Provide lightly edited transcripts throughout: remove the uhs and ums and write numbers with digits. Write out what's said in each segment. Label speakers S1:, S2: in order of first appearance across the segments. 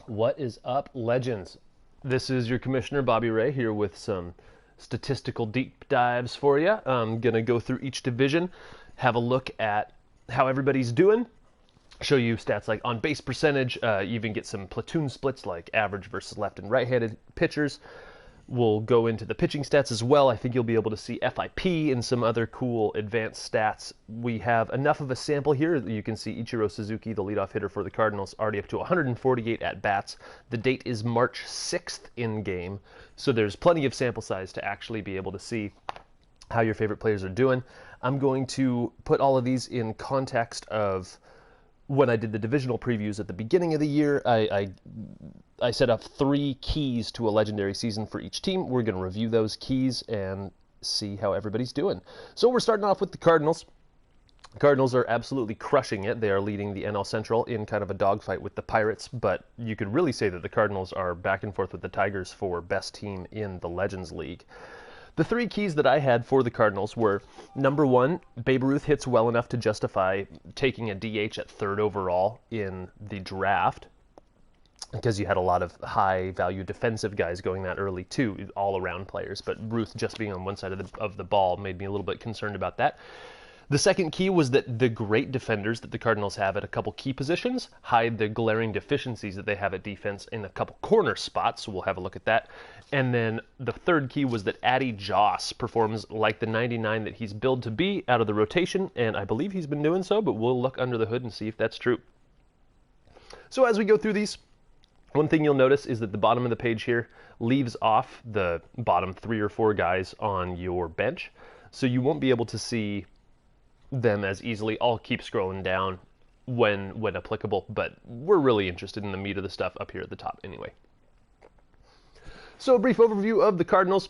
S1: What is up, legends? This is your commissioner, Bobby Ray, here with some statistical deep dives for you. I'm going to go through each division, have a look at how everybody's doing, show you stats like on base percentage, even get some platoon splits like average versus left and right-handed pitchers. We'll go into the pitching stats as well. I think you'll be able to see FIP and some other cool advanced stats. We have enough of a sample here that you can see Ichiro Suzuki, the leadoff hitter for the Cardinals, already up to 148 at-bats. The date is March 6th in game, so there's plenty of sample size to actually be able to see how your favorite players are doing. I'm going to put all of these in context of when I did the divisional previews at the beginning of the year. I set up 3 keys to a legendary season for each team. We're going to review those keys and see how everybody's doing. So we're starting off with the Cardinals. The Cardinals are absolutely crushing it. They are leading the NL Central in kind of a dogfight with the Pirates, but you could really say that the Cardinals are back and forth with the Tigers for best team in the Legends League. The 3 keys that I had for the Cardinals were, number 1, Babe Ruth hits well enough to justify taking a DH at 3rd overall in the draft, because you had a lot of high-value defensive guys going that early too, all-around players. But Ruth just being on one side of the ball made me a little bit concerned about that. The second key was that the great defenders that the Cardinals have at a couple key positions hide the glaring deficiencies that they have at defense in a couple corner spots, so we'll have a look at that. And then the third key was that Addy Joss performs like the 99 that he's billed to be out of the rotation, and I believe he's been doing so, but we'll look under the hood and see if that's true. So as we go through these, one thing you'll notice is that the bottom of the page here leaves off the bottom 3 or 4 guys on your bench, so you won't be able to see them as easily. I'll keep scrolling down when applicable, but we're really interested in the meat of the stuff up here at the top anyway. So a brief overview of the Cardinals.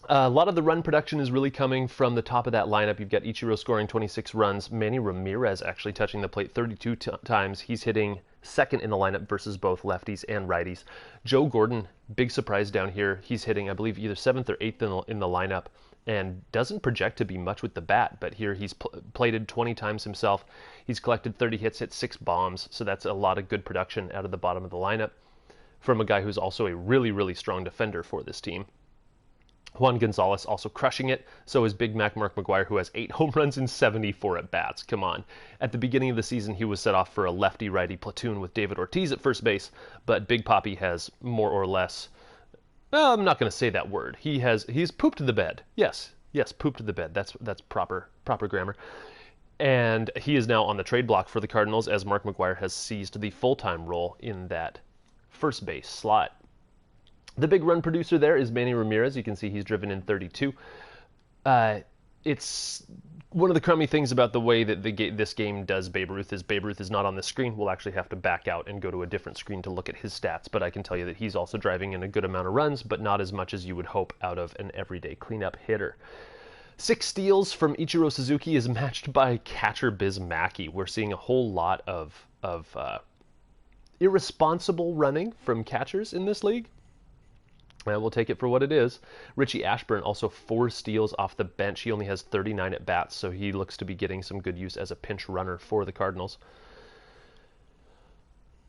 S1: A lot of the run production is really coming from the top of that lineup. You've got Ichiro scoring 26 runs. Manny Ramirez actually touching the plate 32 times. He's hitting second in the lineup versus both lefties and righties. Joe Gordon, big surprise down here. He's hitting, I believe, either 7th or 8th in the lineup, and doesn't project to be much with the bat, but here he's plated 20 times himself. He's collected 30 hits, hit 6 bombs, so that's a lot of good production out of the bottom of the lineup from a guy who's also a really, really strong defender for this team. Juan Gonzalez also crushing it. So is Big Mac Mark McGwire, who has 8 home runs and 74 at-bats. Come on. At the beginning of the season, he was set off for a lefty-righty platoon with David Ortiz at first base, but Big Papi has more or less... Well, I'm not going to say that word. He's pooped the bed. Yes, pooped the bed. That's proper grammar. And he is now on the trade block for the Cardinals as Mark McGwire has seized the full-time role in that first base slot. The big run producer there is Manny Ramirez. You can see he's driven in 32. It's one of the crummy things about the way that this game does Babe Ruth is not on the screen. We'll actually have to back out and go to a different screen to look at his stats, but I can tell you that he's also driving in a good amount of runs, but not as much as you would hope out of an everyday cleanup hitter. 6 steals from Ichiro Suzuki is matched by catcher Biz Mackey. We're seeing a whole lot of irresponsible running from catchers in this league. We'll take it for what it is. Richie Ashburn also 4 steals off the bench. He only has 39 at-bats, so he looks to be getting some good use as a pinch runner for the Cardinals.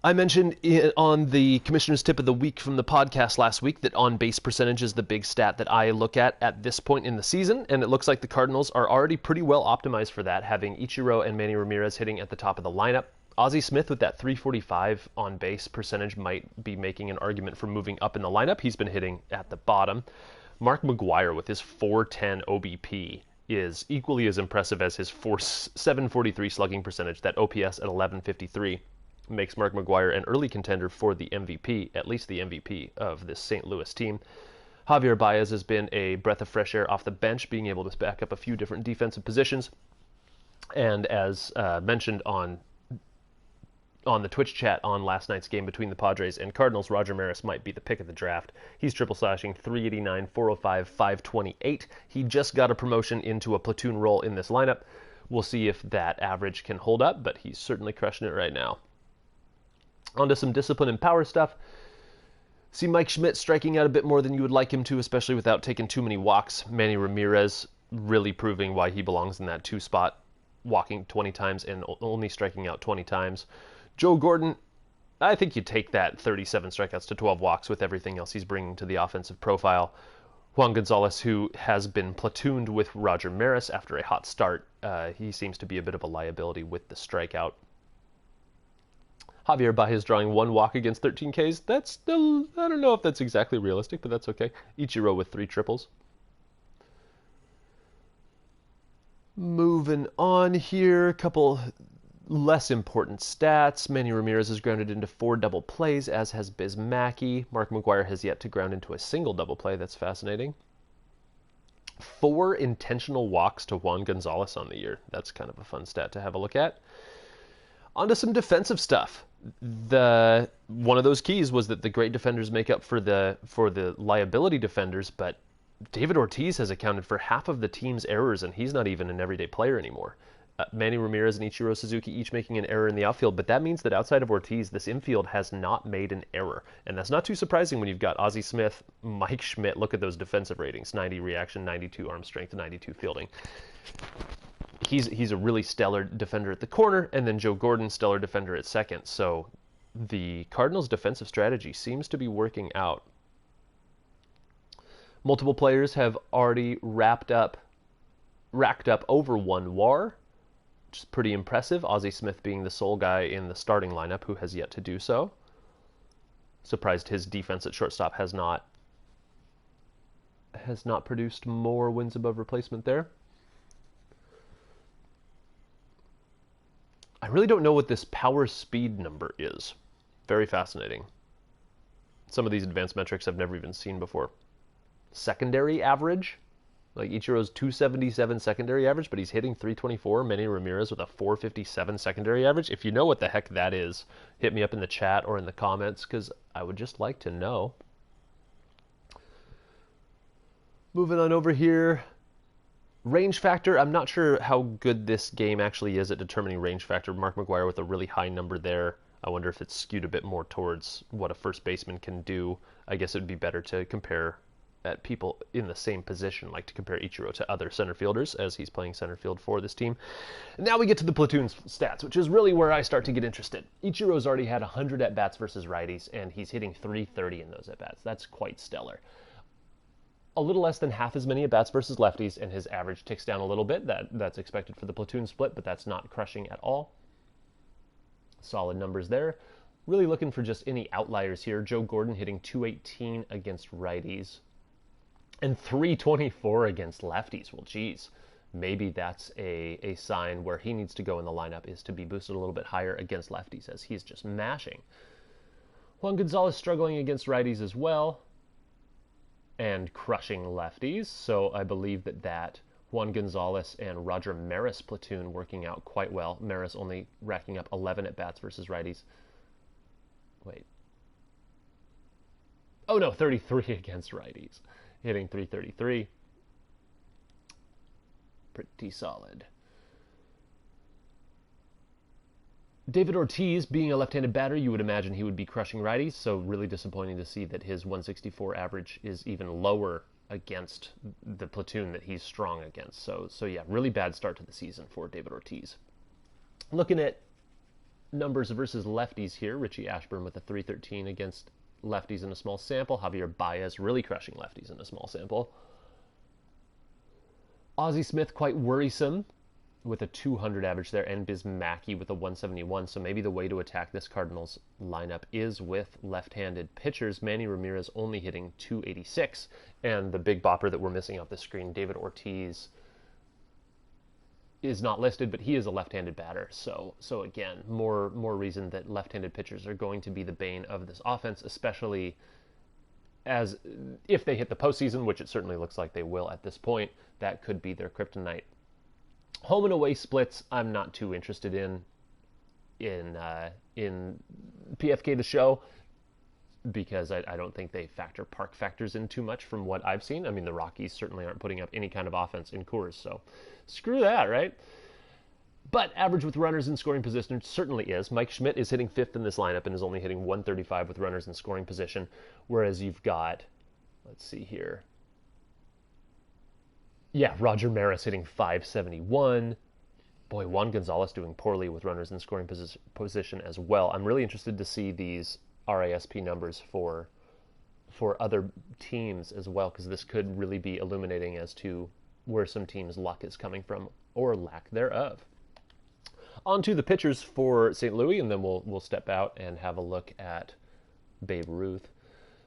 S1: I mentioned on the Commissioner's Tip of the Week from the podcast last week that on-base percentage is the big stat that I look at this point in the season, and it looks like the Cardinals are already pretty well optimized for that, having Ichiro and Manny Ramirez hitting at the top of the lineup. Ozzie Smith with that 345 on-base percentage might be making an argument for moving up in the lineup. He's been hitting at the bottom. Mark McGwire with his 410 OBP is equally as impressive as his 743 slugging percentage. That OPS at 1153 makes Mark McGwire an early contender for the MVP, at least the MVP of this St. Louis team. Javier Baez has been a breath of fresh air off the bench, being able to back up a few different defensive positions. And as mentioned on the Twitch chat on last night's game between the Padres and Cardinals, Roger Maris might be the pick of the draft. He's triple slashing 389, 405, 528. He just got a promotion into a platoon role in this lineup. We'll see if that average can hold up, but he's certainly crushing it right now. On to some discipline and power stuff. See Mike Schmidt striking out a bit more than you would like him to, especially without taking too many walks. Manny Ramirez really proving why he belongs in that 2 spot, walking 20 times and only striking out 20 times. Joe Gordon I think you take that 37 strikeouts to 12 walks with everything else he's bringing to the offensive profile. Juan Gonzalez, who has been platooned with Roger Maris after a hot start, he seems to be a bit of a liability with the strikeout. Javier Baez drawing 1 walk against 13 Ks. That's still, I don't know if that's exactly realistic, but that's okay. Ichiro with 3 triples. Moving on here, a couple less important stats. Manny Ramirez has grounded into 4 double plays, as has Bismacki. Mark McGwire has yet to ground into a single double play. That's fascinating. 4 intentional walks to Juan Gonzalez on the year. That's kind of a fun stat to have a look at. On to some defensive stuff. One of those keys was that the great defenders make up for the liability defenders, but David Ortiz has accounted for half of the team's errors, and he's not even an everyday player anymore. Manny Ramirez and Ichiro Suzuki each making an error in the outfield, but that means that outside of Ortiz, this infield has not made an error. And that's not too surprising when you've got Ozzie Smith, Mike Schmidt. Look at those defensive ratings: 90 reaction, 92 arm strength, 92 fielding. He's a really stellar defender at the corner, and then Joe Gordon, stellar defender at second. So the Cardinals' defensive strategy seems to be working out. Multiple players have already racked up over 1 WAR, which is pretty impressive. Ozzie Smith being the sole guy in the starting lineup who has yet to do so. Surprised his defense at shortstop has not produced more wins above replacement there. I really don't know what this power speed number is. Very fascinating. Some of these advanced metrics I've never even seen before. Secondary average, like Ichiro's 277 secondary average, but he's hitting 324. Manny Ramirez with a 457 secondary average. If you know what the heck that is, hit me up in the chat or in the comments, because I would just like to know. Moving on over here. Range factor, I'm not sure how good this game actually is at determining range factor. Mark McGwire with a really high number there. I wonder if it's skewed a bit more towards what a first baseman can do. I guess it would be better to compare at people in the same position, like to compare Ichiro to other center fielders, as he's playing center field for this team. And now we get to the platoon stats, which is really where I start to get interested. Ichiro's already had 100 at-bats versus righties, and he's hitting 330 in those at-bats. That's quite stellar. A little less than half as many at-bats versus lefties, and his average ticks down a little bit. That's expected for the platoon split, but that's not crushing at all. Solid numbers there. Really looking for just any outliers here. Joe Gordon hitting 218 against righties and 324 against lefties. Well, geez, maybe that's a sign where he needs to go in the lineup, is to be boosted a little bit higher against lefties, as he's just mashing. Juan Gonzalez struggling against righties as well, and crushing lefties. So I believe that Juan Gonzalez and Roger Maris platoon working out quite well. Maris only racking up 11 at-bats versus righties. Wait. Oh no, 33 against righties. Hitting 333. Pretty solid. David Ortiz, being a left-handed batter, you would imagine he would be crushing righties, so really disappointing to see that his 164 average is even lower against the platoon that he's strong against. So yeah, really bad start to the season for David Ortiz. Looking at numbers versus lefties here, Richie Ashburn with a 313 against lefties in a small sample. Javier Baez really crushing lefties in a small sample. Ozzie Smith quite worrisome with a 200 average there, and Bismacki with a 171. So maybe the way to attack this Cardinals lineup is with left-handed pitchers. Manny Ramirez only hitting 286, and the big bopper that we're missing off the screen, David Ortiz, is not listed, but he is a left-handed batter. So again, more reason that left-handed pitchers are going to be the bane of this offense, especially as if they hit the postseason, which it certainly looks like they will at this point. That could be their kryptonite. Home and away splits, I'm not too interested in PFK the show, because I don't think they factor park factors in too much from what I've seen. I mean, the Rockies certainly aren't putting up any kind of offense in Coors, so screw that, right? But average with runners in scoring position certainly is. Mike Schmidt is hitting 5th in this lineup and is only hitting 135 with runners in scoring position, whereas you've got, let's see here, yeah, Roger Maris hitting 571. Boy, Juan Gonzalez doing poorly with runners in scoring position as well. I'm really interested to see these RASP numbers for other teams as well, because this could really be illuminating as to where some teams' luck is coming from or lack thereof. On to the pitchers for St. Louis, and then we'll step out and have a look at Babe Ruth.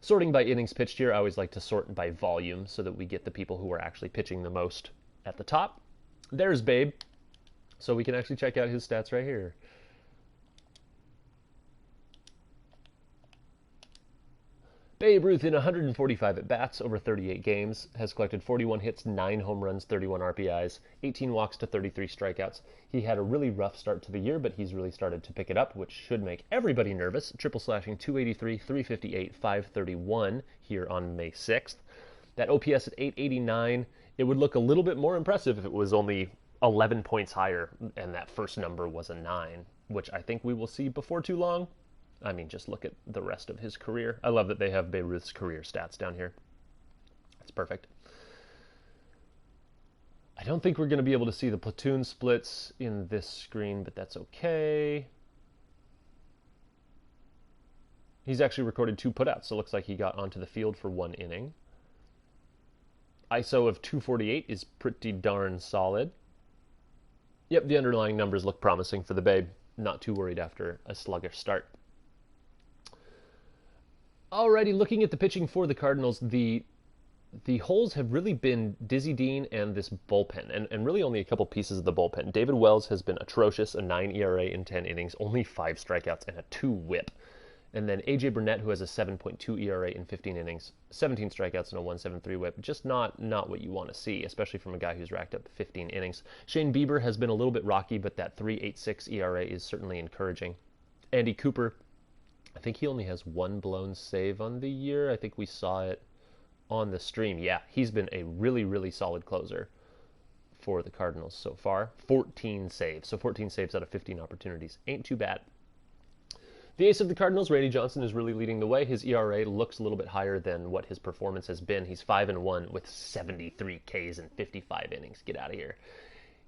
S1: Sorting by innings pitched here, I always like to sort by volume so that we get the people who are actually pitching the most at the top. There's Babe, so we can actually check out his stats right here. Babe Ruth in 145 at-bats over 38 games has collected 41 hits, 9 home runs, 31 RBIs, 18 walks to 33 strikeouts. He had a really rough start to the year, but he's really started to pick it up, which should make everybody nervous. Triple slashing 283, 358, 531 here on May 6th. That OPS at 889, it would look a little bit more impressive if it was only 11 points higher and that first number was a 9, which I think we will see before too long. I mean, just look at the rest of his career. I love that they have Babe Ruth's career stats down here. That's perfect. I don't think we're going to be able to see the platoon splits in this screen, but that's okay. He's actually recorded 2 putouts, so it looks like he got onto the field for 1 inning. ISO of 248 is pretty darn solid. Yep, the underlying numbers look promising for the Babe. Not too worried after a sluggish start. Alrighty, looking at the pitching for the Cardinals, the holes have really been Dizzy Dean and this bullpen, and really only a couple pieces of the bullpen. David Wells has been atrocious, a 9 ERA in 10 innings, only 5 strikeouts, and a 2 whip. And then A.J. Burnett, who has a 7.2 ERA in 15 innings, 17 strikeouts and a 1.73 whip. Just not what you want to see, especially from a guy who's racked up 15 innings. Shane Bieber has been a little bit rocky, but that 3.86 ERA is certainly encouraging. Andy Cooper, I think he only has 1 blown save on the year. I think we saw it on the stream. Yeah, he's been a really, really solid closer for the Cardinals so far. 14 saves. So 14 saves out of 15 opportunities. Ain't too bad. The ace of the Cardinals, Randy Johnson, is really leading the way. His ERA looks a little bit higher than what his performance has been. He's 5-1 with 73 Ks in 55 innings. Get out of here.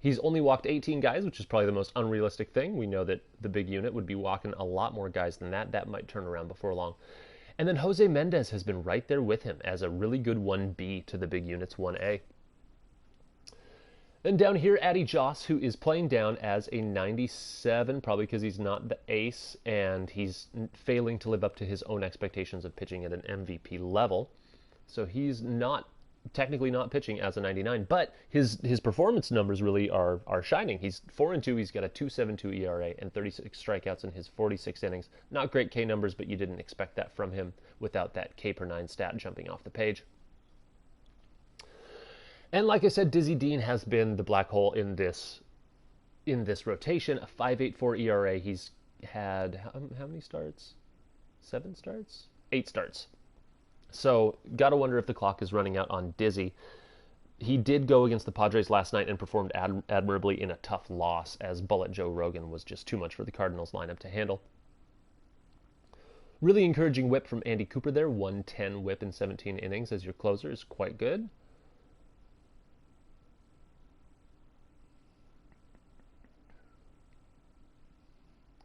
S1: He's only walked 18 guys, which is probably the most unrealistic thing. We know that the big unit would be walking a lot more guys than that. That might turn around before long. And then Jose Mendez has been right there with him as a really good 1B to the big unit's 1A. Then down here, Addy Joss, who is playing down as a 97, probably because he's not the ace, and he's failing to live up to his own expectations of pitching at an MVP level. So he's technically not pitching as a 99, but his performance numbers really are shining. He's 4-2, he's got a 2.72 ERA and 36 strikeouts in his 46 innings. Not great K numbers, but you didn't expect that from him without that K per 9 stat jumping off the page. And like I said, Dizzy Dean has been the black hole in this rotation. A 5.84 ERA. He's had how many starts? 7 starts? 8 starts. So, gotta wonder if the clock is running out on Dizzy. He did go against the Padres last night and performed admirably in a tough loss, as Bullet Joe Rogan was just too much for the Cardinals lineup to handle. Really encouraging whip from Andy Cooper there. 110 whip in 17 innings as your closer is quite good.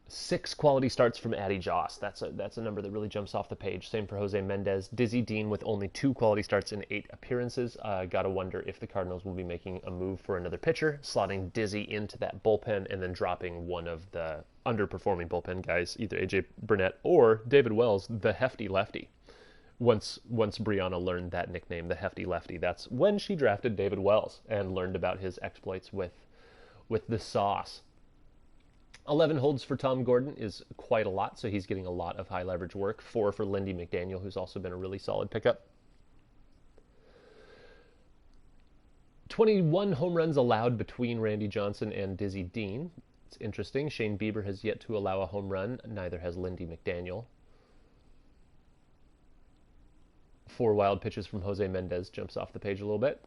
S1: Six quality starts from Addy Joss. That's a number that really jumps off the page. Same for Jose Mendez. Dizzy Dean with only 2 quality starts in 8 appearances. Gotta wonder if the Cardinals will be making a move for another pitcher, slotting Dizzy into that bullpen and then dropping one of the underperforming bullpen guys, either A.J. Burnett or David Wells, the hefty lefty. Once Brianna learned that nickname, the hefty lefty, that's when she drafted David Wells and learned about his exploits with the sauce. 11 holds for Tom Gordon is quite a lot, so he's getting a lot of high leverage work. 4 for Lindy McDaniel, who's also been a really solid pickup. 21 home runs allowed between Randy Johnson and Dizzy Dean. It's interesting. Shane Bieber has yet to allow a home run. Neither has Lindy McDaniel. 4 wild pitches from Jose Mendez jumps off the page a little bit.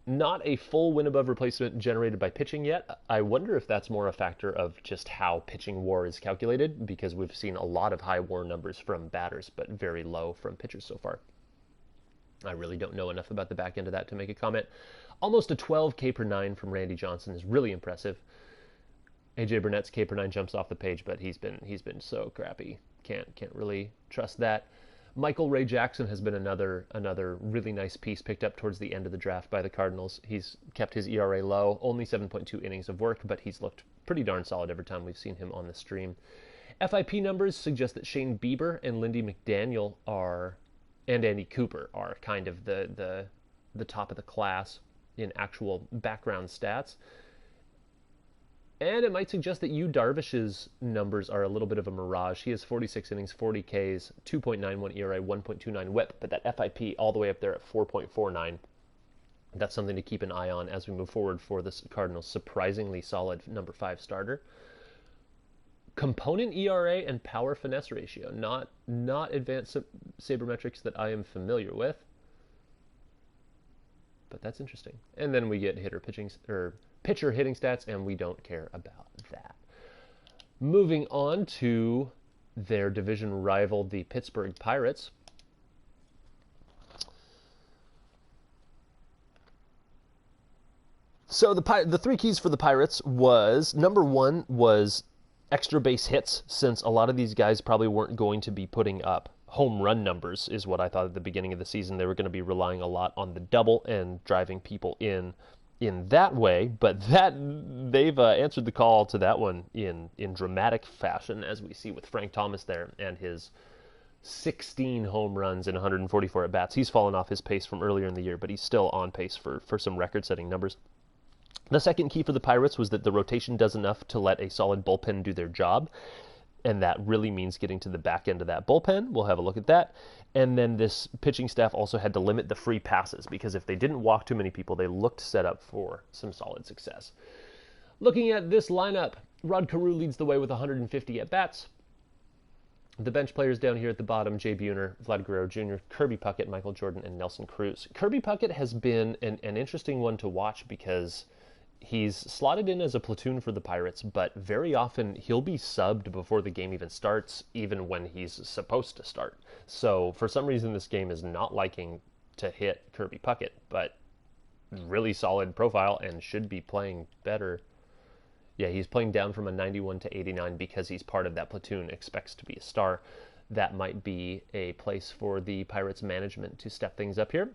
S1: Not a full win above replacement generated by pitching yet. I wonder if that's more a factor of just how pitching WAR is calculated, because we've seen a lot of high WAR numbers from batters, but very low from pitchers so far. I really don't know enough about the back end of that to make a comment. Almost a 12 K per 9 from Randy Johnson is really impressive. AJ Burnett's K per 9 jumps off the page, but he's been so crappy. Can't really trust that. Michael Ray Jackson has been another really nice piece picked up towards the end of the draft by the Cardinals. He's kept his ERA low, only 7.2 innings of work, but he's looked pretty darn solid every time we've seen him on the stream. FIP numbers suggest that Shane Bieber and Lindy McDaniel and Andy Cooper are kind of the top of the class in actual background stats. And it might suggest that Yu Darvish's numbers are a little bit of a mirage. He has 46 innings, 40 Ks, 2.91 ERA, 1.29 WHIP, but that FIP all the way up there at 4.49. That's something to keep an eye on as we move forward for this Cardinals' surprisingly solid number 5 starter. Component ERA and power finesse ratio, not advanced sabermetrics that I am familiar with, but that's interesting. And then we get pitcher hitting stats, and we don't care about that. Moving on to their division rival, the Pittsburgh Pirates. So the 3 keys for the Pirates was, number 1 was extra base hits, since a lot of these guys probably weren't going to be putting up home run numbers, is what I thought at the beginning of the season. They were going to be relying a lot on the double and driving people in that way, but they've answered the call to that one in dramatic fashion, as we see with Frank Thomas there and his 16 home runs in 144 at-bats. He's fallen off his pace from earlier in the year, but he's still on pace for some record-setting numbers. The second key for the Pirates was that the rotation does enough to let a solid bullpen do their job, and that really means getting to the back end of that bullpen. We'll have a look at that. And then this pitching staff also had to limit the free passes, because if they didn't walk too many people, they looked set up for some solid success. Looking at this lineup, Rod Carew leads the way with 150 at-bats. The bench players down here at the bottom, Jay Buhner, Vlad Guerrero Jr., Kirby Puckett, Michael Jordan, and Nelson Cruz. Kirby Puckett has been an interesting one to watch, because he's slotted in as a platoon for the Pirates, but very often he'll be subbed before the game even starts, even when he's supposed to start. So for some reason, this game is not liking to hit Kirby Puckett, but really solid profile and should be playing better. Yeah, he's playing down from a 91 to 89 because he's part of that platoon, expects to be a star. That might be a place for the Pirates management to step things up here.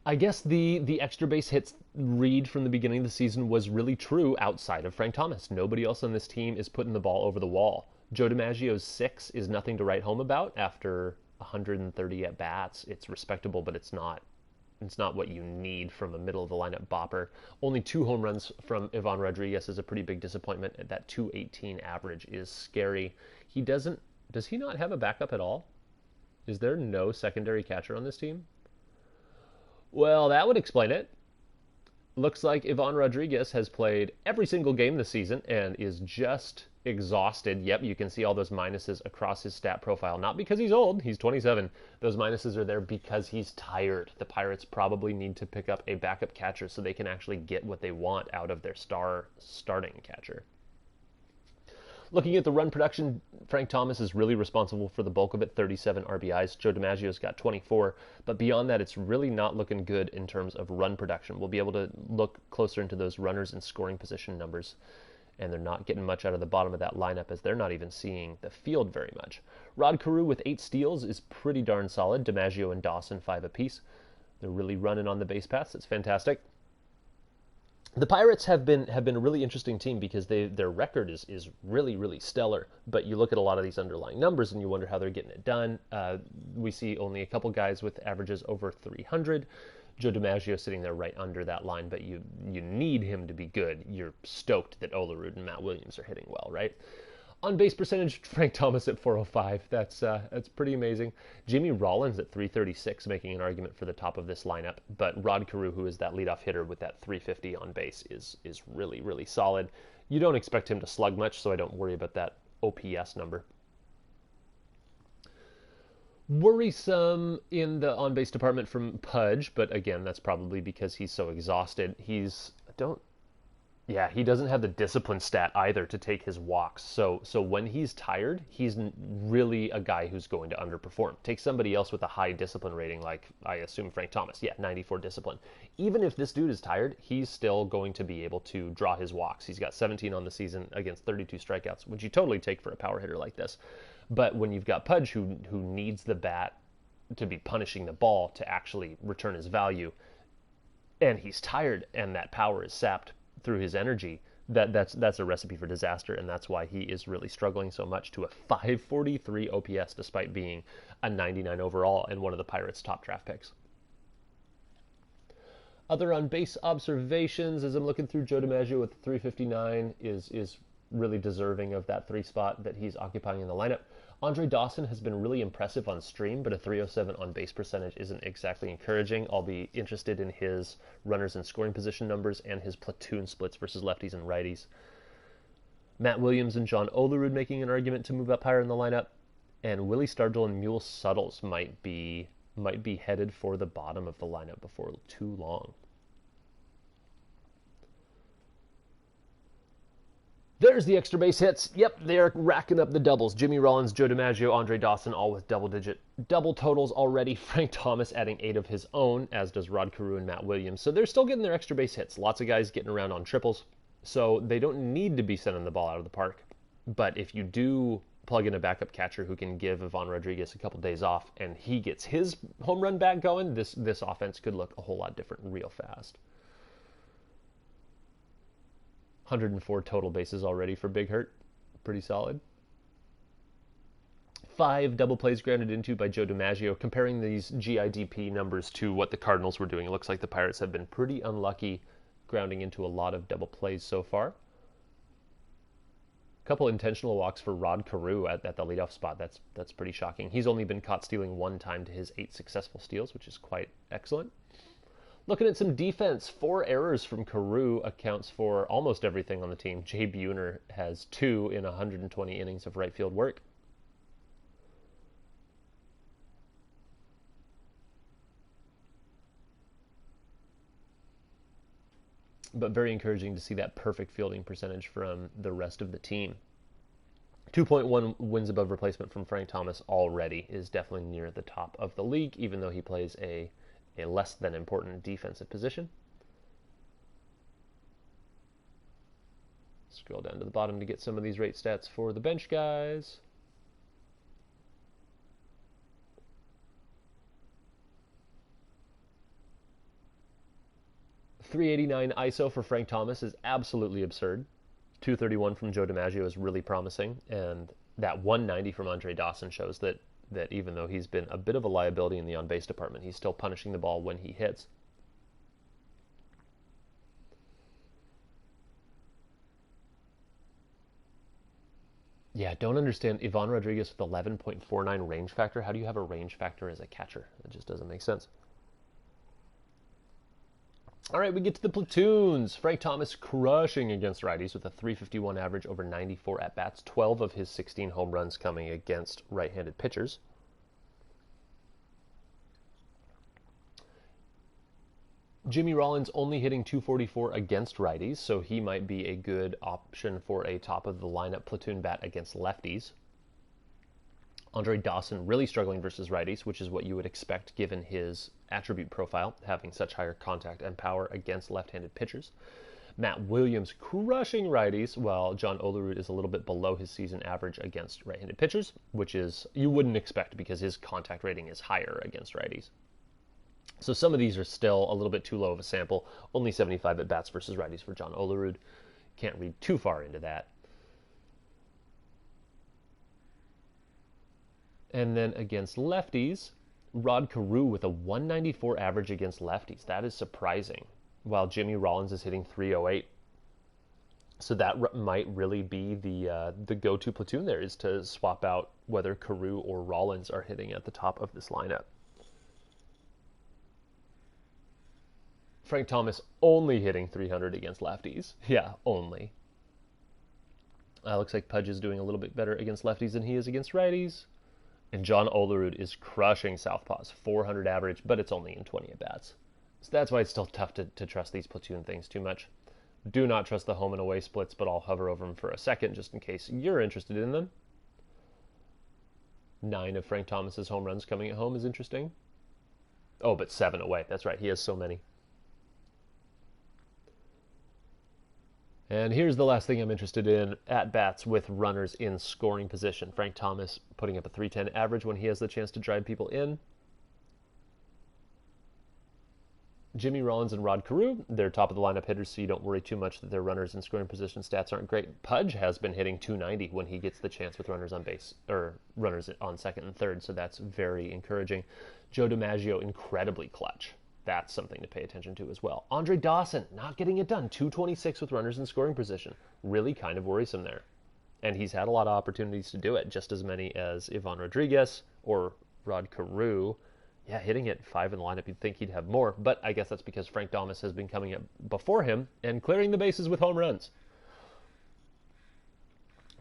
S1: I guess the extra base hits read from the beginning of the season was really true outside of Frank Thomas. Nobody else on this team is putting the ball over the wall. Joe DiMaggio's 6 is nothing to write home about after 130 at-bats. It's respectable, but it's not what you need from a middle-of-the-lineup bopper. Only 2 home runs from Ivan Rodriguez is a pretty big disappointment. That 218 average is scary. Does he not have a backup at all? Is there no secondary catcher on this team? Well, that would explain it. Looks like Ivan Rodriguez has played every single game this season and is just exhausted. Yep, you can see all those minuses across his stat profile. Not because he's old, he's 27. Those minuses are there because he's tired. The Pirates probably need to pick up a backup catcher so they can actually get what they want out of their starting catcher. Looking at the run production, Frank Thomas is really responsible for the bulk of it, 37 RBIs. Joe DiMaggio's got 24, but beyond that, it's really not looking good in terms of run production. We'll be able to look closer into those runners and scoring position numbers, and they're not getting much out of the bottom of that lineup, as they're not even seeing the field very much. Rod Carew with 8 steals is pretty darn solid. DiMaggio and Dawson 5 apiece. They're really running on the base paths. It's fantastic. The Pirates have been a really interesting team because their record is really, really stellar. But you look at a lot of these underlying numbers and you wonder how they're getting it done. We see only a couple guys with averages over 300. Joe DiMaggio sitting there right under that line, but you need him to be good. You're stoked that Olerud and Matt Williams are hitting well, right? On base percentage, Frank Thomas at 405. That's pretty amazing. Jimmy Rollins at 336, making an argument for the top of this lineup. But Rod Carew, who is that leadoff hitter with that 350 on base, is really, really solid. You don't expect him to slug much, so I don't worry about that OPS number. Worrisome in the on-base department from Pudge, but again, that's probably because he's so exhausted. Yeah, he doesn't have the discipline stat either to take his walks. So when he's tired, he's really a guy who's going to underperform. Take somebody else with a high discipline rating, like I assume Frank Thomas. Yeah, 94 discipline. Even if this dude is tired, he's still going to be able to draw his walks. He's got 17 on the season against 32 strikeouts, which you totally take for a power hitter like this. But when you've got Pudge who needs the bat to be punishing the ball to actually return his value, and he's tired and that power is sapped through his energy, that's a recipe for disaster, and that's why he is really struggling so much to a 543 OPS despite being a 99 overall and one of the Pirates' top draft picks. Other on-base observations, as I'm looking through, Joe DiMaggio with 359 is really deserving of that 3 spot that he's occupying in the lineup. Andre Dawson has been really impressive on stream, but a 307 on-base percentage isn't exactly encouraging. I'll be interested in his runners in scoring position numbers and his platoon splits versus lefties and righties. Matt Williams and John Olerud making an argument to move up higher in the lineup, and Willie Stargell and Mule Suttles might be headed for the bottom of the lineup before too long. There's the extra base hits. Yep, they're racking up the doubles. Jimmy Rollins, Joe DiMaggio, Andre Dawson, all with double-digit double totals already. Frank Thomas adding 8 of his own, as does Rod Carew and Matt Williams. So they're still getting their extra base hits. Lots of guys getting around on triples, so they don't need to be sending the ball out of the park. But if you do plug in a backup catcher who can give Ivan Rodriguez a couple days off and he gets his home run bat going, this offense could look a whole lot different real fast. 104 total bases already for Big Hurt. Pretty solid. 5 double plays grounded into by Joe DiMaggio. Comparing these GIDP numbers to what the Cardinals were doing, it looks like the Pirates have been pretty unlucky grounding into a lot of double plays so far. A couple intentional walks for Rod Carew at the leadoff spot. That's pretty shocking. He's only been caught stealing 1 time to his 8 successful steals, which is quite excellent. Looking at some defense, 4 errors from Carew accounts for almost everything on the team. Jay Buhner has 2 in 120 innings of right field work. But very encouraging to see that perfect fielding percentage from the rest of the team. 2.1 wins above replacement from Frank Thomas already is definitely near the top of the league, even though he plays a less than important defensive position. Scroll down to the bottom to get some of these rate stats for the bench guys. .389 ISO for Frank Thomas is absolutely absurd. 231 from Joe DiMaggio is really promising, and that 190 from Andre Dawson shows that even though he's been a bit of a liability in the on-base department, he's still punishing the ball when he hits. Yeah, don't understand Ivan Rodriguez with 11.49 range factor. How do you have a range factor as a catcher? It just doesn't make sense. All right, we get to the platoons. Frank Thomas crushing against righties with a 351 average over 94 at-bats, 12 of his 16 home runs coming against right-handed pitchers. Jimmy Rollins only hitting 244 against righties, so he might be a good option for a top-of-the-lineup platoon bat against lefties. Andre Dawson really struggling versus righties, which is what you would expect given his attribute profile, having such higher contact and power against left-handed pitchers. Matt Williams crushing righties, while John Olerud is a little bit below his season average against right-handed pitchers, which is you wouldn't expect because his contact rating is higher against righties. So some of these are still a little bit too low of a sample. Only 75 at-bats versus righties for John Olerud. Can't read too far into that. And then against lefties, Rod Carew with a 194 average against lefties. That is surprising, while Jimmy Rollins is hitting 308. So that might really be the go-to platoon there, is to swap out whether Carew or Rollins are hitting at the top of this lineup. Frank Thomas only hitting 300 against lefties. Yeah, only. Looks like Pudge is doing a little bit better against lefties than he is against righties. And John Olerud is crushing southpaws, 400 average, but it's only in 20 at-bats. So that's why it's still tough to trust these platoon things too much. Do not trust the home and away splits, but I'll hover over them for a second just in case you're interested in them. 9 of Frank Thomas's home runs coming at home is interesting. Oh, but 7 away. That's right. He has so many. And here's the last thing I'm interested in, at-bats with runners in scoring position. Frank Thomas putting up a .310 average when he has the chance to drive people in. Jimmy Rollins and Rod Carew, they're top of the lineup hitters, so you don't worry too much that their runners in scoring position stats aren't great. Pudge has been hitting .290 when he gets the chance with runners on base, or runners on second and third, so that's very encouraging. Joe DiMaggio, incredibly clutch. That's something to pay attention to as well. Andre Dawson, not getting it done. .226 with runners in scoring position. Really kind of worrisome there. And he's had a lot of opportunities to do it, just as many as Ivan Rodriguez or Rod Carew. Yeah, hitting it 5 in the lineup, you'd think he'd have more, but I guess that's because Frank Thomas has been coming up before him and clearing the bases with home runs.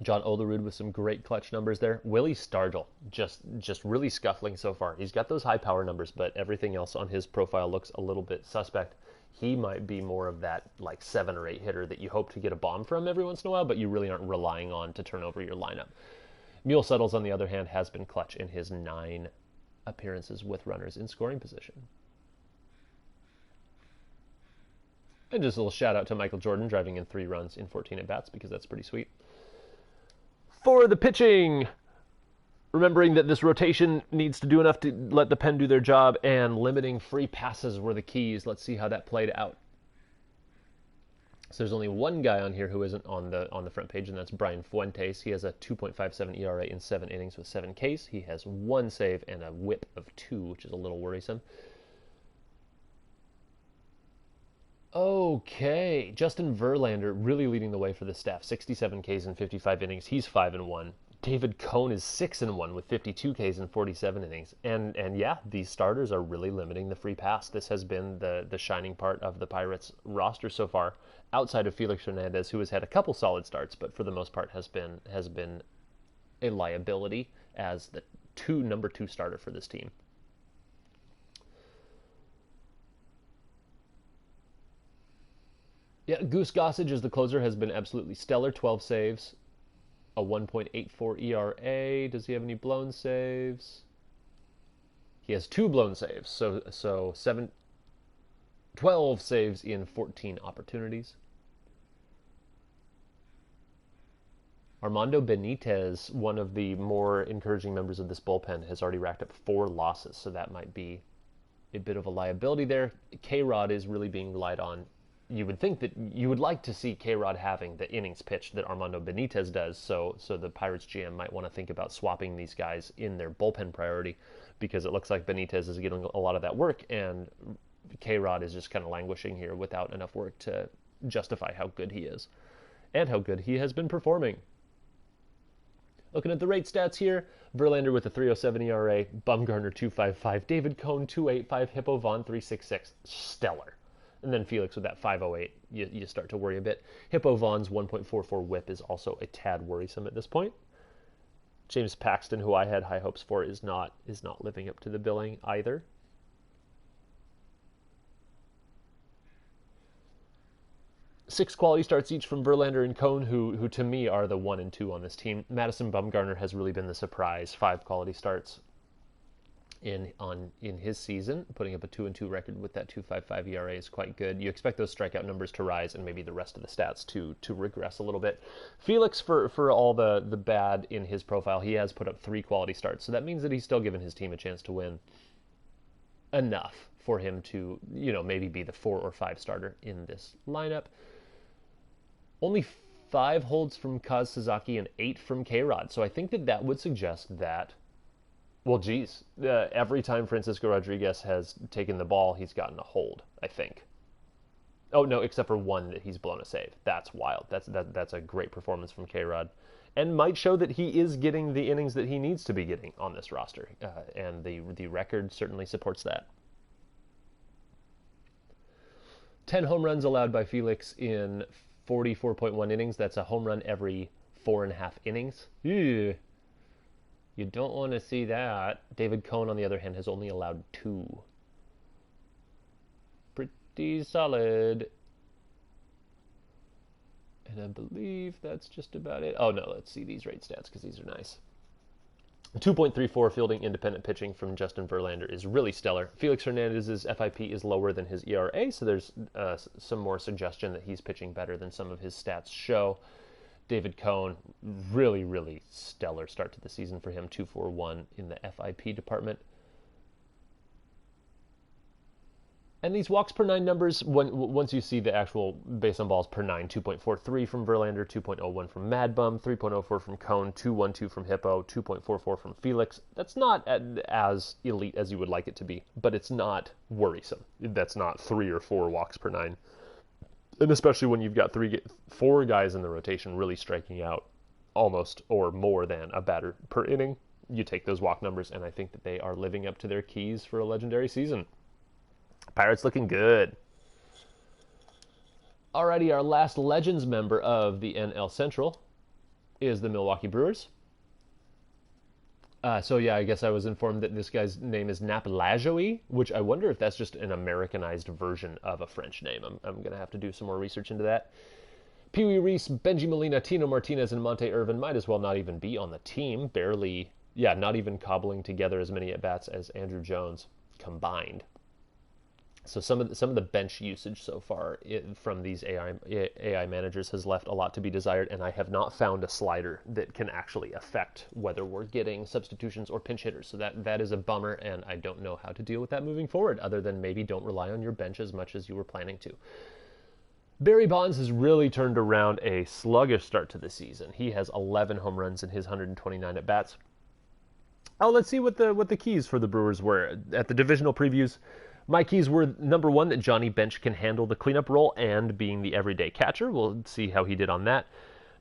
S1: John Olerud with some great clutch numbers there. Willie Stargell, just really scuffling so far. He's got those high power numbers, but everything else on his profile looks a little bit suspect. He might be more of that like 7 or 8 hitter that you hope to get a bomb from every once in a while, but you really aren't relying on to turn over your lineup. Mule Suttles, on the other hand, has been clutch in his 9 appearances with runners in scoring position. And just a little shout out to Michael Jordan driving in 3 runs in 14 at-bats because that's pretty sweet. For the pitching, remembering that this rotation needs to do enough to let the pen do their job, and limiting free passes were the keys. Let's see how that played out. So there's only one guy on here who isn't on the front page, and that's Brian Fuentes. He has a 2.57 ERA in 7 innings with 7 Ks. He has 1 save and a whip of 2, which is a little worrisome. Okay, Justin Verlander really leading the way for the staff. 67 Ks in 55 innings. He's 5-1. David Cone is 6-1 with 52 Ks in 47 innings. And yeah, these starters are really limiting the free pass. This has been the shining part of the Pirates roster so far, outside of Felix Hernandez, who has had a couple solid starts, but for the most part has been a liability as the number 2 starter for this team. Yeah, Goose Gossage as the closer has been absolutely stellar. 12 saves, a 1.84 ERA. Does he have any blown saves? He has 2 blown saves, so 12 saves in 14 opportunities. Armando Benitez, one of the more encouraging members of this bullpen, has already racked up 4 losses, so that might be a bit of a liability there. K-Rod is really being relied on. You would think that you would like to see K-Rod having the innings pitched that Armando Benitez does, so the Pirates GM might want to think about swapping these guys in their bullpen priority, because it looks like Benitez is getting a lot of that work, and K-Rod is just kind of languishing here without enough work to justify how good he is, and how good he has been performing. Looking at the rate stats here, Verlander with a 3.07 ERA, Bumgarner 2.55, David Cone 2.85, Hippo Vaughn 3.66. Stellar. And then Felix with that 5.08, you start to worry a bit. Hippo Vaughn's 1.44 whip is also a tad worrisome at this point. James Paxton, who I had high hopes for, is not living up to the billing either. Six quality starts each from Verlander and Cone, who to me are the 1 and 2 on this team. Madison Bumgarner has really been the surprise. 5 quality starts in his season, putting up a 2-2 record with that 2.55 ERA is quite good. You expect those strikeout numbers to rise and maybe the rest of the stats to regress a little bit. Felix, for all the bad in his profile, he has put up 3 quality starts, so that means that he's still given his team a chance to win enough for him to, maybe be the 4 or 5 starter in this lineup. Only 5 holds from Kaz Sasaki and 8 from K-Rod, so I think that would suggest that, well, geez, every time Francisco Rodriguez has taken the ball, he's gotten a hold, I think. Oh, no, except for 1 that he's blown a save. That's wild. That's a great performance from K-Rod, and might show that he is getting the innings that he needs to be getting on this roster, and the record certainly supports that. 10 home runs allowed by Felix in 44.1 innings. That's a home run every 4.5 innings. Ew. You don't want to see that. David Cone, on the other hand, has only allowed 2. Pretty solid. And I believe that's just about it. Oh, no, let's see these rate stats because these are nice. 2.34 fielding independent pitching from Justin Verlander is really stellar. Felix Hernandez's FIP is lower than his ERA, so there's some more suggestion that he's pitching better than some of his stats show. David Cohn, really, really stellar start to the season for him, 2.41 in the FIP department. And these walks per nine numbers, once you see the actual base on balls per nine, 2.43 from Verlander, 2.01 from Mad Bum, 3.04 from Cone, 2.12 from Hippo, 2.44 from Felix. That's not as elite as you would like it to be, but it's not worrisome. That's not 3 or 4 walks per nine. And especially when you've got 4 guys in the rotation really striking out almost or more than a batter per inning, you take those walk numbers, and I think that they are living up to their keys for a legendary season. Pirates looking good. Alrighty, our last Legends member of the NL Central is the Milwaukee Brewers. So yeah, I guess I was informed that this guy's name is Nap Lajoie, which I wonder if that's just an Americanized version of a French name. I'm going to have to do some more research into that. Pee Wee Reese, Benji Molina, Tino Martinez, and Monte Irvin might as well not even be on the team. Not even cobbling together as many at-bats as Andrew Jones combined. So some of the bench usage so far from these AI managers has left a lot to be desired, and I have not found a slider that can actually affect whether we're getting substitutions or pinch hitters. So that is a bummer, and I don't know how to deal with that moving forward, other than maybe don't rely on your bench as much as you were planning to. Barry Bonds has really turned around a sluggish start to the season. He has 11 home runs in his 129 at-bats. Oh, let's see what the keys for the Brewers were. At the divisional previews, my keys were, number 1, that Johnny Bench can handle the cleanup role and being the everyday catcher. We'll see how he did on that.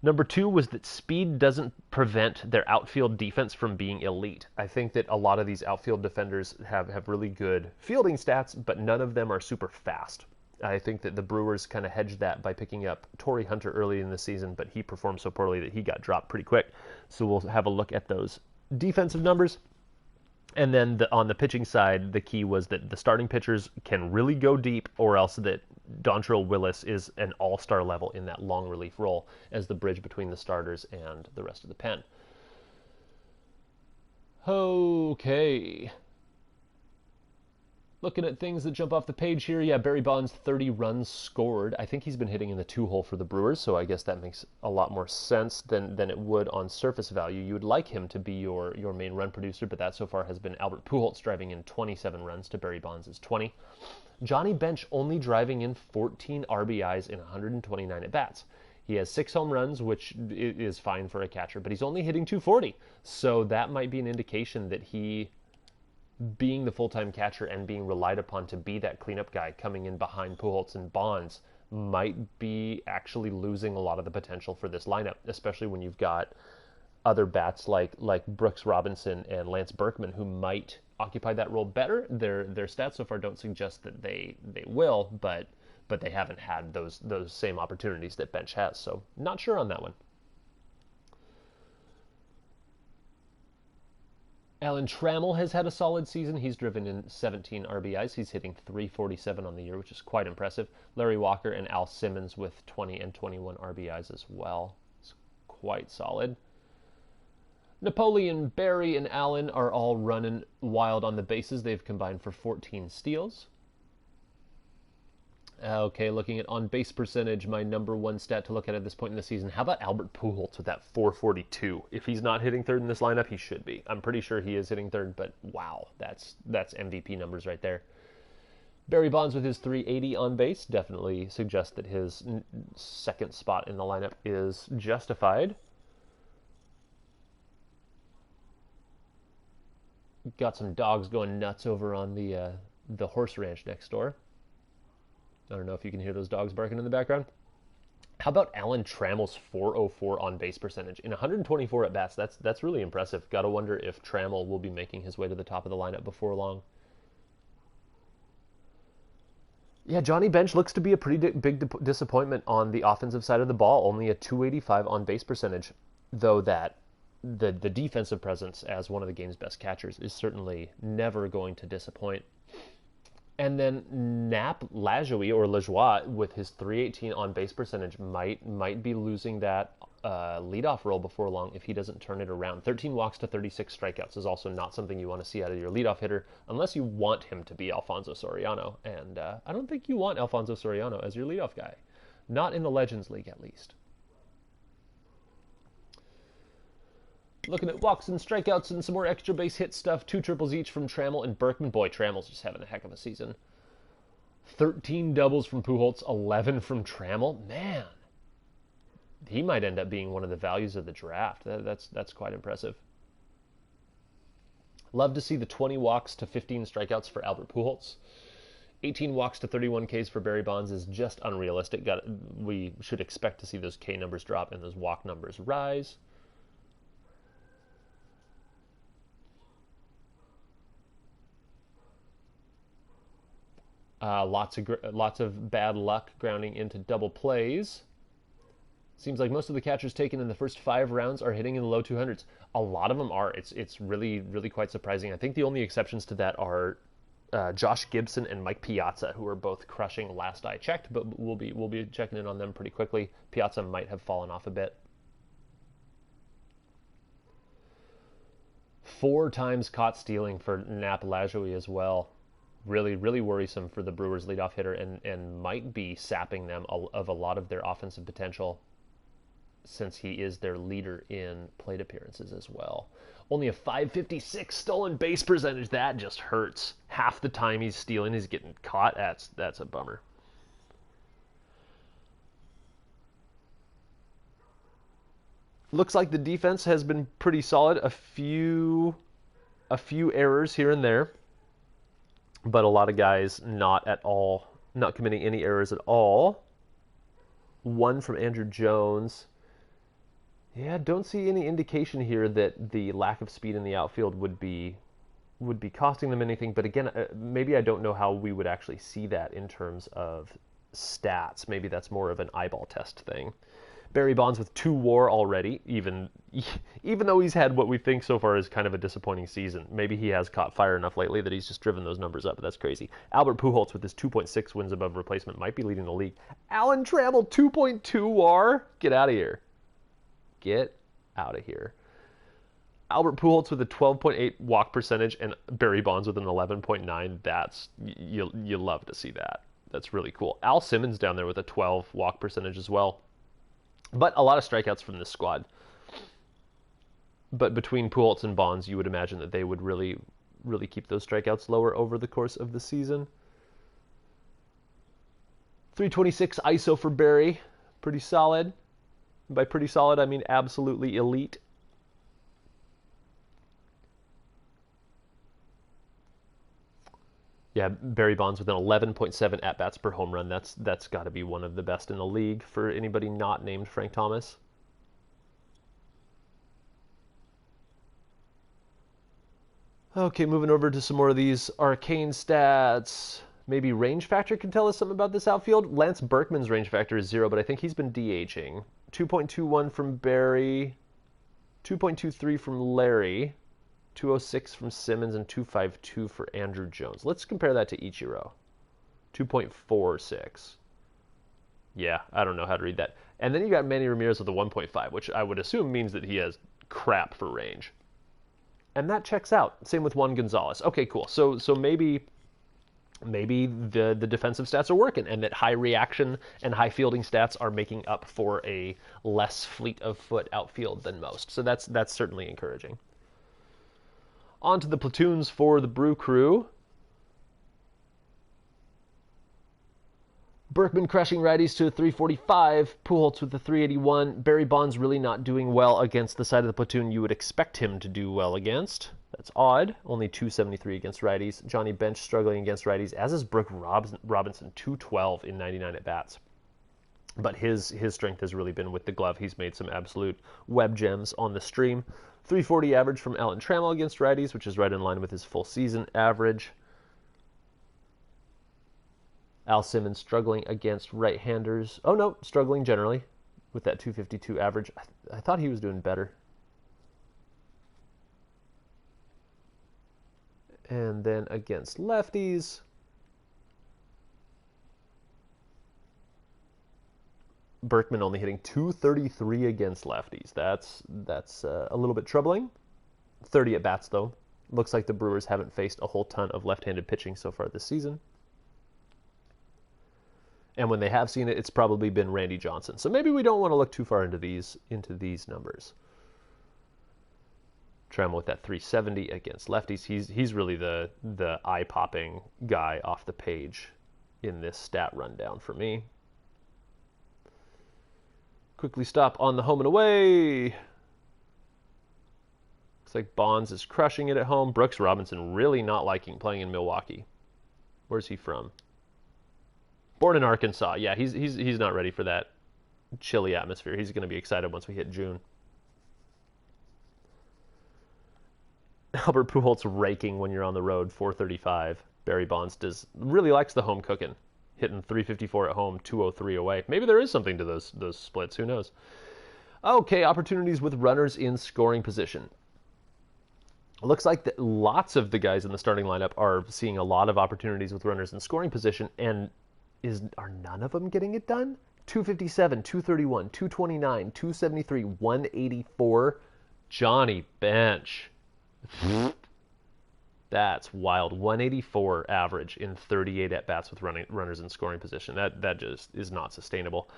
S1: Number 2 was that speed doesn't prevent their outfield defense from being elite. I think that a lot of these outfield defenders have really good fielding stats, but none of them are super fast. I think that the Brewers kind of hedged that by picking up Torrey Hunter early in the season, but he performed so poorly that he got dropped pretty quick. So we'll have a look at those defensive numbers. And then on the pitching side, the key was that the starting pitchers can really go deep, or else that Dontrelle Willis is an all-star level in that long relief role as the bridge between the starters and the rest of the pen. Okay. Looking at things that jump off the page here, yeah, Barry Bonds, 30 runs scored. I think he's been hitting in the 2-hole for the Brewers, so I guess that makes a lot more sense than it would on surface value. You would like him to be your main run producer, but that so far has been Albert Pujols driving in 27 runs to Barry Bonds' 20. Johnny Bench only driving in 14 RBIs in 129 at-bats. He has 6 home runs, which is fine for a catcher, but he's only hitting 240. So that might be an indication that he, being the full-time catcher and being relied upon to be that cleanup guy coming in behind Pujols and Bonds, might be actually losing a lot of the potential for this lineup, especially when you've got other bats like Brooks Robinson and Lance Berkman who might occupy that role better. Their stats so far don't suggest that they will, but they haven't had those same opportunities that Bench has, so not sure on that one. Alan Trammell has had a solid season. He's driven in 17 RBIs. He's hitting .347 on the year, which is quite impressive. Larry Walker and Al Simmons with 20 and 21 RBIs as well. It's quite solid. Napoleon, Barry, and Allen are all running wild on the bases. They've combined for 14 steals. Okay, looking at on-base percentage, my number 1 stat to look at this point in the season. How about Albert Pujols with that .442? If he's not hitting third in this lineup, he should be. I'm pretty sure he is hitting third, but wow, that's MVP numbers right there. Barry Bonds with his .380 on base definitely suggests that his second spot in the lineup is justified. Got some dogs going nuts over on the horse ranch next door. I don't know if you can hear those dogs barking in the background. How about Alan Trammell's .404 on base percentage in 124 at bats? That's really impressive. Got to wonder if Trammell will be making his way to the top of the lineup before long. Yeah, Johnny Bench looks to be a pretty big disappointment on the offensive side of the ball. Only a .285 on base percentage, though that the defensive presence as one of the game's best catchers is certainly never going to disappoint. And then Nap Lajoie or Lajoie with his 318 on base percentage might be losing that leadoff role before long if he doesn't turn it around. 13 walks to 36 strikeouts is also not something you want to see out of your leadoff hitter unless you want him to be Alfonso Soriano. And I don't think you want Alfonso Soriano as your leadoff guy. Not in the Legends League, at least. Looking at walks and strikeouts and some more extra base hit stuff. 2 triples each from Trammell and Berkman. Boy, Trammell's just having a heck of a season. 13 doubles from Pujols, 11 from Trammell. Man, he might end up being one of the values of the draft. That's quite impressive. Love to see the 20 walks to 15 strikeouts for Albert Pujols. 18 walks to 31 Ks for Barry Bonds is just unrealistic. We should expect to see those K numbers drop and those walk numbers rise. Lots of bad luck grounding into double plays. Seems like most of the catchers taken in the first 5 rounds are hitting in the low 200s. A lot of them are. It's really quite surprising. I think the only exceptions to that are Josh Gibson and Mike Piazza, who are both crushing last I checked, but we'll be checking in on them pretty quickly. Piazza might have fallen off a bit. 4 times caught stealing for Nap Lajoie as well. Really worrisome for the Brewers leadoff hitter and might be sapping them of a lot of their offensive potential since he is their leader in plate appearances as well. Only a .556 stolen base percentage. That just hurts. Half the time he's stealing, he's getting caught. That's a bummer. Looks like the defense has been pretty solid. A few errors here and there, but a lot of guys not committing any errors at all. 1 from Andrew Jones. Yeah, don't see any indication here that the lack of speed in the outfield would be costing them anything. But again, maybe I don't know how we would actually see that in terms of stats. Maybe that's more of an eyeball test thing. Barry Bonds with 2 WAR already, even though he's had what we think so far is kind of a disappointing season. Maybe he has caught fire enough lately that he's just driven those numbers up, but that's crazy. Albert Pujols with his 2.6 wins above replacement might be leading the league. Alan Trammell, 2.2 WAR? Get out of here. Get out of here. Albert Pujols with a 12.8 walk percentage and Barry Bonds with an 11.9. That's, you love to see that. That's really cool. Al Simmons down there with a 12 walk percentage as well. But a lot of strikeouts from this squad. But between Pujols and Bonds, you would imagine that they would really keep those strikeouts lower over the course of the season. 326 ISO for Barry. Pretty solid. By pretty solid, I mean absolutely elite. Yeah, Barry Bonds with an 11.7 at-bats per home run. That's got to be one of the best in the league for anybody not named Frank Thomas. Okay, moving over to some more of these arcane stats. Maybe range factor can tell us something about this outfield. Lance Berkman's range factor is 0, but I think he's been DHing. 2.21 from Barry, 2.23 from Larry, 206 from Simmons, and 252 for Andrew Jones. Let's compare that to Ichiro. 2.46. Yeah, I don't know how to read that. And then you got Manny Ramirez with a 1.5, which I would assume means that he has crap for range. And that checks out. Same with Juan Gonzalez. Okay, cool. So maybe the defensive stats are working and that high reaction and high fielding stats are making up for a less fleet of foot outfield than most. So that's certainly encouraging. On to the platoons for the Brew Crew. Berkman crushing righties to a 345. Pujols with a 381. Barry Bonds really not doing well against the side of the platoon you would expect him to do well against. That's odd. Only 273 against righties. Johnny Bench struggling against righties, as is Brooke Robinson, 212 in 99 at-bats. But his strength has really been with the glove. He's made some absolute web gems on the stream. 340 average from Alan Trammell against righties, which is right in line with his full season average. Al Simmons struggling against right-handers. Oh, no, struggling generally with that 252 average. I thought he was doing better. And then against lefties, Berkman only hitting .233 against lefties. That's a little bit troubling. 30 at bats though. Looks like the Brewers haven't faced a whole ton of left-handed pitching so far this season. And when they have seen it, it's probably been Randy Johnson. So maybe we don't want to look too far into these numbers. Trammell with that 370 against lefties. He's really the eye-popping guy off the page in this stat rundown for me. Quickly stop on the home and away. Looks like Bonds is crushing it at home. Brooks Robinson really not liking playing in Milwaukee. Where's he from? Born in Arkansas. Yeah, he's not ready for that chilly atmosphere. He's going to be excited once we hit June. Albert Pujols raking when you're on the road, 435. Barry Bonds really likes the home cooking, hitting 354 at home, 203 away. Maybe there is something to those splits. Who knows? Okay, opportunities with runners in scoring position. It looks like lots of the guys in the starting lineup are seeing a lot of opportunities with runners in scoring position, and are none of them getting it done? 257, 231, 229, 273, 184. Johnny Bench. That's wild. 184 average in 38 at-bats with runners in scoring position. That just is not sustainable.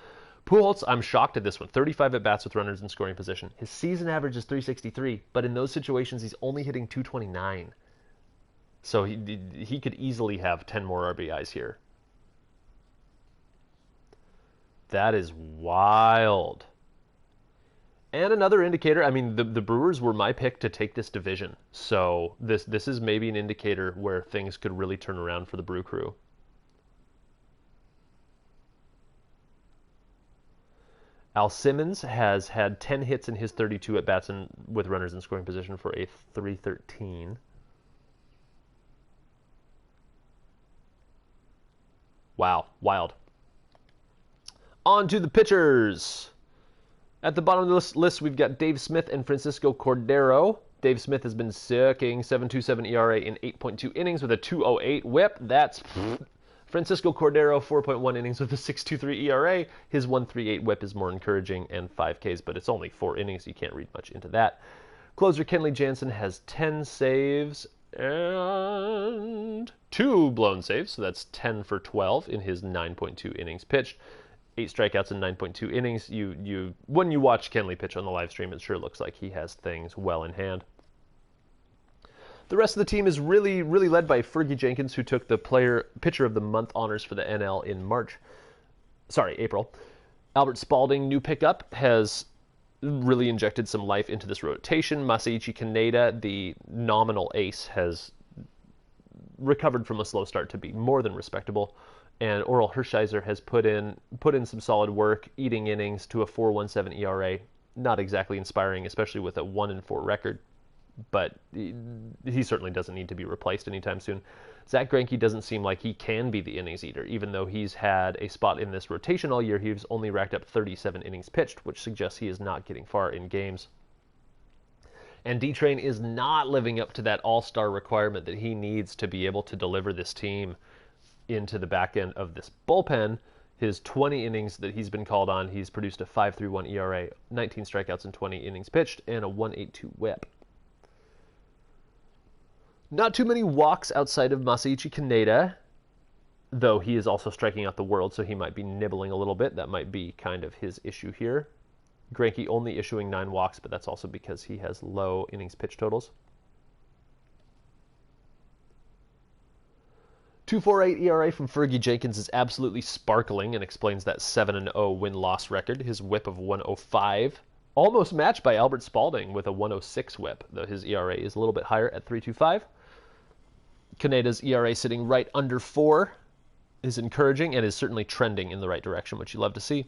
S1: Pujols, I'm shocked at this one. 35 at-bats with runners in scoring position. His season average is 363, but in those situations, he's only hitting 229. So he could easily have 10 more RBIs here. That is wild. And another indicator, I mean, the Brewers were my pick to take this division. So this is maybe an indicator where things could really turn around for the Brew Crew. Al Simmons has had 10 hits in his 32 at-bats with runners in scoring position for a 313. Wow, wild. On to the pitchers. At the bottom of the list, we've got Dave Smith and Francisco Cordero. Dave Smith has been sucking, 7.27 ERA in 8.2 innings with a 2.08 whip. That's Francisco Cordero, 4.1 innings with a 6.23 ERA. His 1.38 whip is more encouraging, and 5 Ks, but it's only 4 innings. You can't read much into that. Closer Kenley Jansen has 10 saves and 2 blown saves, so that's 10 for 12 in his 9.2 innings pitched. 8 strikeouts in 9.2 innings. When you watch Kenley pitch on the live stream, it sure looks like he has things well in hand. The rest of the team is really led by Fergie Jenkins, who took the pitcher of the month honors for the NL in April. Albert Spalding, new pickup, has really injected some life into this rotation. Masaichi Kaneda, the nominal ace, has recovered from a slow start to be more than respectable. And Oral Hershiser has put in some solid work, eating innings to a 4.17 ERA. Not exactly inspiring, especially with a 1-4 record, but he certainly doesn't need to be replaced anytime soon. Zach Greinke doesn't seem like he can be the innings eater, even though he's had a spot in this rotation all year. He's only racked up 37 innings pitched, which suggests he is not getting far in games. And D-Train is not living up to that all-star requirement that he needs to be able to deliver this team into the back end of this bullpen. His 20 innings that he's been called on, he's produced a 5.31 ERA, 19 strikeouts in 20 innings pitched, and a 1.82 whip. Not too many walks outside of Masaichi Kaneda, though he is also striking out the world, so he might be nibbling a little bit. That might be kind of his issue here. Greinke only issuing 9 walks, but that's also because he has low innings pitch totals. 2.48 ERA from Fergie Jenkins is absolutely sparkling and explains that 7-0 win-loss record. His whip of 1.05, almost matched by Albert Spalding with a 1.06 whip, though his ERA is a little bit higher at 3.25. Kaneda's ERA sitting right under 4 is encouraging and is certainly trending in the right direction, which you love to see.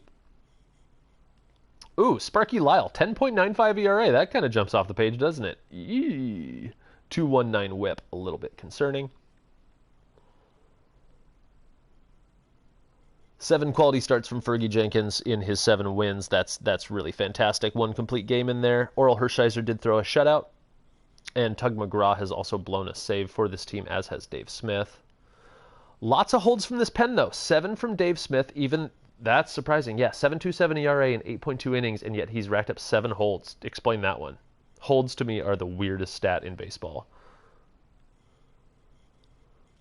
S1: Ooh, Sparky Lyle, 10.95 ERA. That kind of jumps off the page, doesn't it? 2.19 whip, a little bit concerning. 7 quality starts from Fergie Jenkins in his 7 wins. That's really fantastic. 1 complete game in there. Oral Hershiser did throw a shutout. And Tug McGraw has also blown a save for this team, as has Dave Smith. Lots of holds from this pen, though. 7 from Dave Smith, even That's surprising. Yeah, 7.27 ERA in 8.2 innings, and yet he's racked up 7 holds. Explain that one. Holds to me are the weirdest stat in baseball.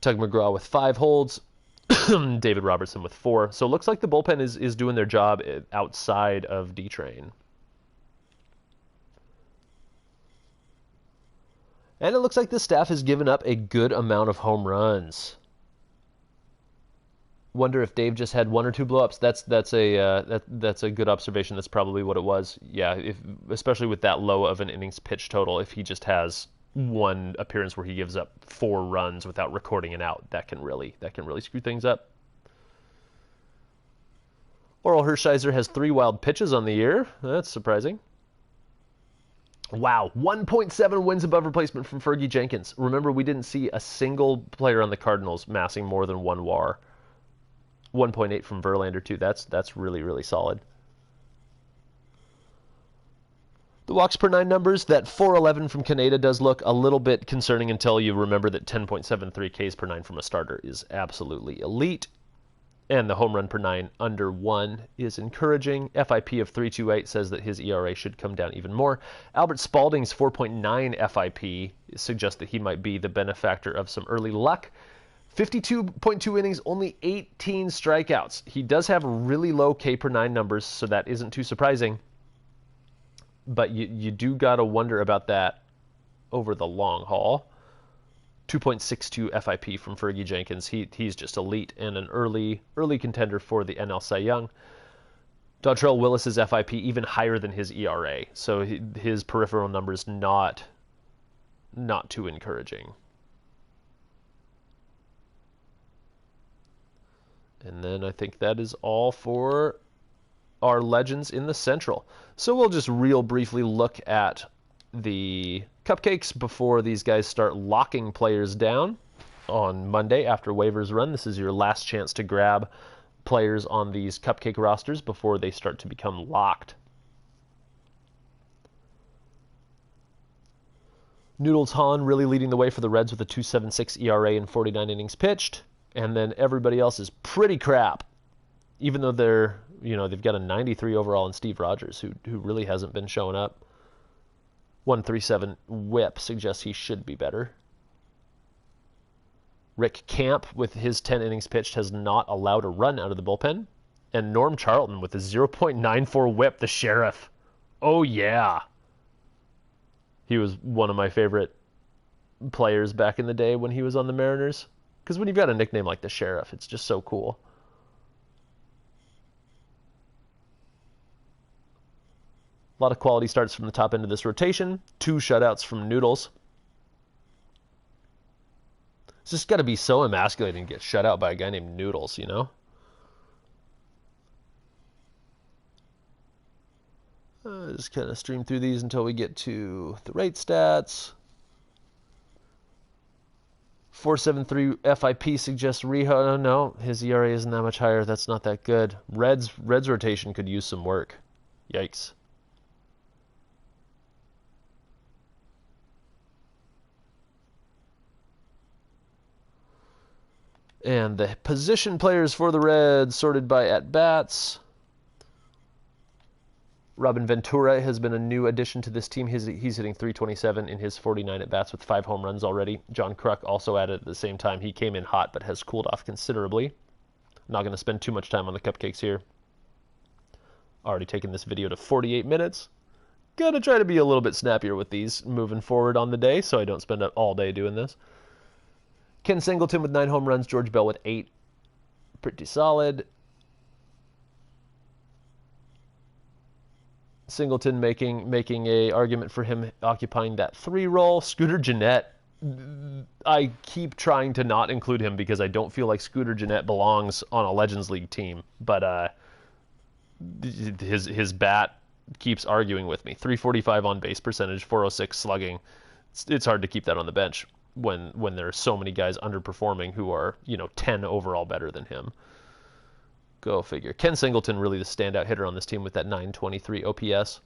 S1: Tug McGraw with 5 holds. David Robertson with 4. So it looks like the bullpen is doing their job outside of D-Train. And it looks like the staff has given up a good amount of home runs. Wonder if Dave just had 1 or 2 blowups. That's a good observation. That's probably what it was. Yeah, especially with that low of an innings pitch total, if he just has 1 appearance where he gives up 4 runs without recording an out, that can really screw things up. Oral Hershiser has 3 wild pitches on the year. That's surprising. Wow, 1.7 wins above replacement from Fergie Jenkins. Remember, we didn't see a single player on the Cardinals massing more than 1 WAR. 1.8 from Verlander too. That's really, really solid. The walks per 9 numbers, that 411 from Kaneda does look a little bit concerning until you remember that 10.73 Ks per 9 from a starter is absolutely elite. And the home run per 9 under 1 is encouraging. FIP of 3.28 says that his ERA should come down even more. Albert Spalding's 4.9 FIP suggests that he might be the benefactor of some early luck. 52.2 innings, only 18 strikeouts. He does have really low K per 9 numbers, so that isn't too surprising. But you do got to wonder about that over the long haul. 2.62 FIP from Fergie Jenkins. He's just elite and an early contender for the NL Cy Young. Dontrell Willis's FIP even higher than his ERA, so his peripheral numbers not too encouraging. And then I think that is all for our legends in the Central. So we'll just real briefly look at the cupcakes before these guys start locking players down on Monday after waivers run. This is your last chance to grab players on these cupcake rosters before they start to become locked. Noodles Hahn really leading the way for the Reds with a 2.76 ERA in 49 innings pitched. And then everybody else is pretty crap, even though they've got a 93 overall in Steve Rogers, who really hasn't been showing up. 1.37 whip suggests he should be better. Rick Camp, with his 10 innings pitched, has not allowed a run out of the bullpen. And Norm Charlton with a 0.94 whip, the Sheriff. Oh, yeah. He was one of my favorite players back in the day when he was on the Mariners. Because when you've got a nickname like the Sheriff, it's just so cool. A lot of quality starts from the top end of this rotation. 2 shutouts from Noodles. It's just got to be so emasculating to get shut out by a guy named Noodles, you know? Just kind of stream through these until we get to the rate stats. 4.73 FIP suggests Riho. No, his ERA isn't that much higher. That's not that good. Reds rotation could use some work. Yikes. And the position players for the Reds sorted by at-bats. Robin Ventura has been a new addition to this team. He's hitting 327 in his 49 at-bats with 5 home runs already. John Kruk also added at the same time. He came in hot but has cooled off considerably. Not going to spend too much time on the cupcakes here. Already taken this video to 48 minutes. Gonna try to be a little bit snappier with these moving forward on the day so I don't spend all day doing this. Ken Singleton with 9 home runs. George Bell with 8. Pretty solid. Singleton making a argument for him occupying that 3 role. Scooter Gennett, I keep trying to not include him because I don't feel like Scooter Gennett belongs on a Legends League team, but his bat keeps arguing with me. 345 on base percentage, 406 slugging. It's hard to keep that on the bench when there are so many guys underperforming who are 10 overall better than him. Go figure. Ken Singleton really the standout hitter on this team with that 923 OPS,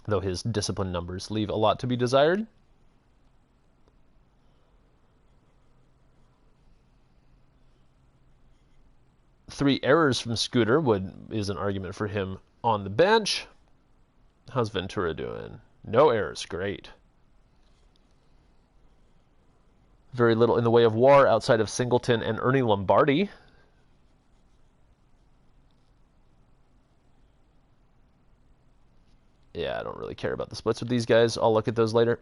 S1: though his discipline numbers leave a lot to be desired. 3 errors from Scooter is an argument for him on the bench. How's Ventura doing? No errors. Great. Very little in the way of WAR outside of Singleton and Ernie Lombardi. Yeah, I don't really care about the splits with these guys. I'll look at those later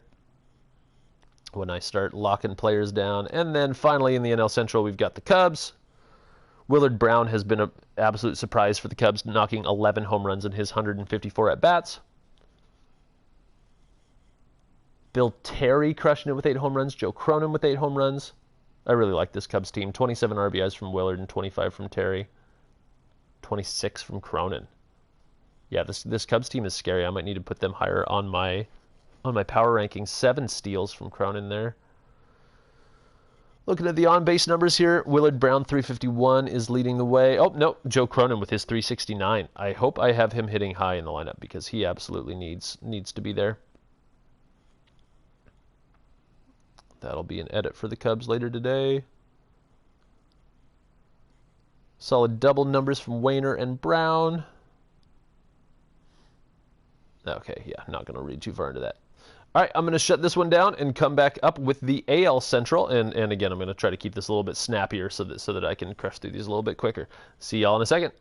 S1: when I start locking players down. And then finally in the NL Central, we've got the Cubs. Willard Brown has been an absolute surprise for the Cubs, knocking 11 home runs in his 154 at-bats. Bill Terry crushing it with 8 home runs. Joe Cronin with 8 home runs. I really like this Cubs team. 27 RBIs from Willard and 25 from Terry. 26 from Cronin. Yeah, this Cubs team is scary. I might need to put them higher on my power rankings. 7 steals from Cronin there. Looking at the on-base numbers here, Willard Brown 351 is leading the way. Oh, no, Joe Cronin with his 369. I hope I have him hitting high in the lineup because he absolutely needs to be there. That'll be an edit for the Cubs later today. Solid double numbers from Wainer and Brown. Okay, yeah, not going to read too far into that. All right, I'm going to shut this one down and come back up with the AL Central. And again, I'm going to try to keep this a little bit snappier so that I can crush through these a little bit quicker. See y'all in a second.